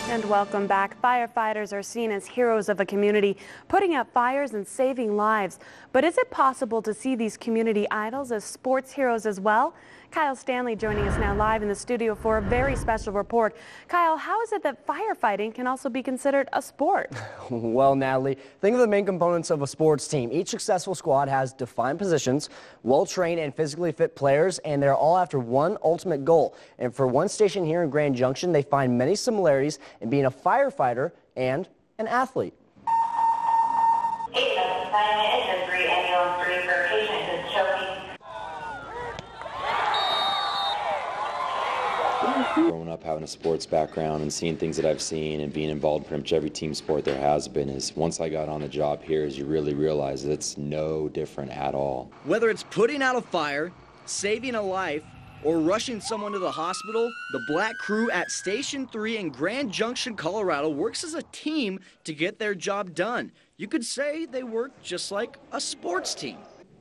And welcome back. Firefighters are seen as heroes of a community, putting out fires and saving lives. But is it possible to see these community idols as sports heroes as well? Kyle Stanley joining us now live in the studio for a very special report. Kyle, how is it that firefighting can also be considered a sport? Well, Natalie, think of the main components of a sports team. Each successful squad has defined positions, well-trained and physically fit players, and they're all after one ultimate goal. And for one station here in Grand Junction, they find many similarities in being a firefighter and an athlete. 877 Engine 3 Ambulance 3 for patient is choking. Growing up having a sports background and seeing things that I've seen and being involved in pretty much every team sport there has been, is once I got on the job here is you really realize that it's no different at all. Whether it's putting out a fire, saving a life, or rushing someone to the hospital, the Black Crew at Station 3 in Grand Junction, Colorado works as a team to get their job done. You could say they work just like a sports team.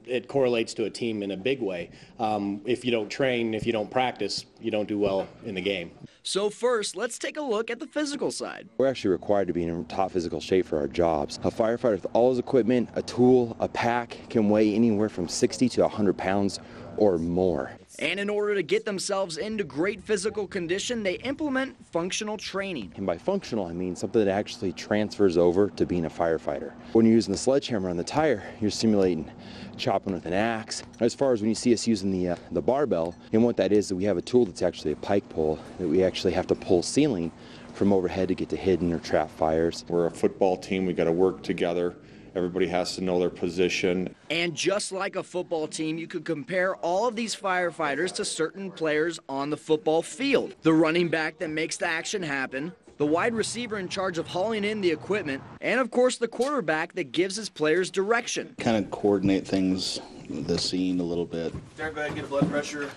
It correlates to a team in a big way. If you don't train, if you don't practice, you don't do well in the game. So first, let's take a look at the physical side. We're actually required to be in top physical shape for our jobs. A firefighter with all his equipment, a tool, a pack can weigh anywhere from 60 to 100 pounds or more. And in order to get themselves into great physical condition, they implement functional training. And by functional, I mean something that actually transfers over to being a firefighter. When you're using the sledgehammer on the tire, you're simulating chopping with an axe. As far as when you see us using the barbell, and what that is that we have a tool that's actually a pike pole that we actually have to pull ceiling from overhead to get to hidden or trap fires. We're a football team, we got to work together. Everybody has to know their position. And just like a football team, you could compare all of these firefighters to certain players on the football field. The running back that makes the action happen, the wide receiver in charge of hauling in the equipment, and of course the quarterback that gives his players direction. Kind of coordinate things, the scene a little bit. Derek, go ahead and get a blood pressure.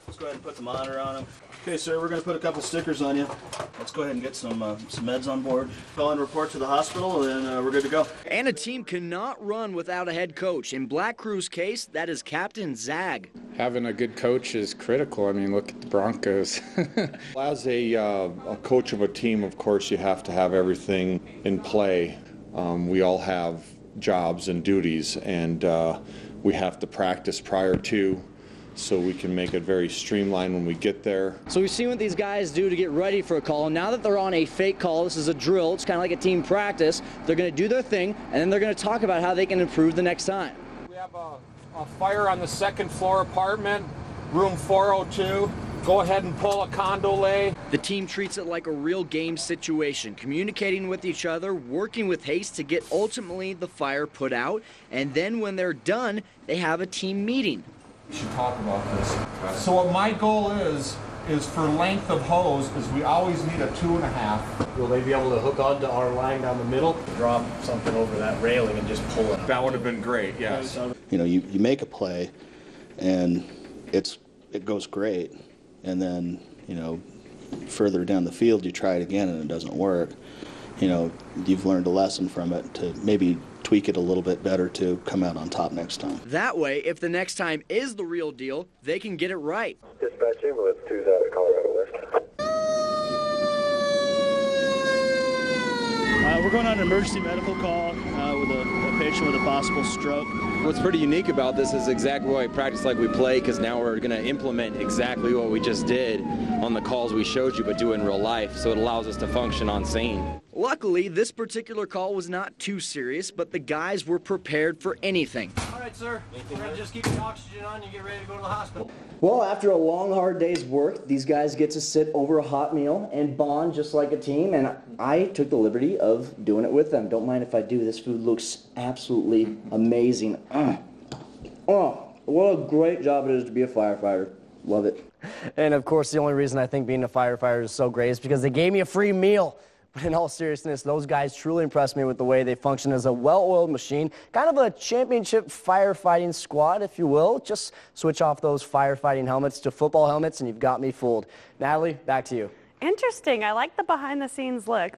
Let's go ahead and put the monitor on him. Okay, sir, we're going to put a couple stickers on you. Let's go ahead and get some meds on board. Call and report to the hospital, and then we're good to go. And a team cannot run without a head coach. In Black Crew's case, that is Captain Zag. Having a good coach is critical. I mean, look at the Broncos. As a coach of a team, of course, you have to have everything in play. We all have jobs and duties, and we have to practice prior to, so we can make it very streamlined when we get there. So we've seen what these guys do to get ready for a call. Now that they're on a fake call, this is a drill. It's kind of like a team practice. They're going to do their thing, and then they're going to talk about how they can improve the next time. We have a fire on the second floor apartment, room 402. Go ahead and pull a condo lay. The team treats it like a real game situation, communicating with each other, working with haste to get ultimately the fire put out, and then when they're done, they have a team meeting. We should talk about this. So what my goal is for length of hose, is we always need a 2.5. Will they be able to hook onto our line down the middle, drop something over that railing and just pull it? That would have been great, yes. You know, you make a play, and it goes great, and then, you know, further down the field you try it again and it doesn't work. You know, you've learned a lesson from it to maybe tweak it a little bit better to come out on top next time. That way, if the next time is the real deal, they can get it right. Dispatch ambulance 2's out of Colorado West. We're going on an emergency medical call with a patient with a possible stroke. What's pretty unique about this is exactly why we practice like we play, because now we're going to implement exactly what we just did on the calls we showed you, but do it in real life, so it allows us to function on scene. Luckily, this particular call was not too serious, but the guys were prepared for anything. All right, sir. We're going to just keep the oxygen on and get ready to go to the hospital. Well, after a long, hard day's work, these guys get to sit over a hot meal and bond just like a team, and I took the liberty of doing it with them. Don't mind if I do. This food looks absolutely amazing. Oh, what a great job it is to be a firefighter. Love it. And of course, the only reason I think being a firefighter is so great is because they gave me a free meal. But in all seriousness, those guys truly impressed me with the way they function as a well-oiled machine, kind of a championship firefighting squad, if you will. Just switch off those firefighting helmets to football helmets, and you've got me fooled. Natalie, back to you. Interesting. I like the behind-the-scenes look.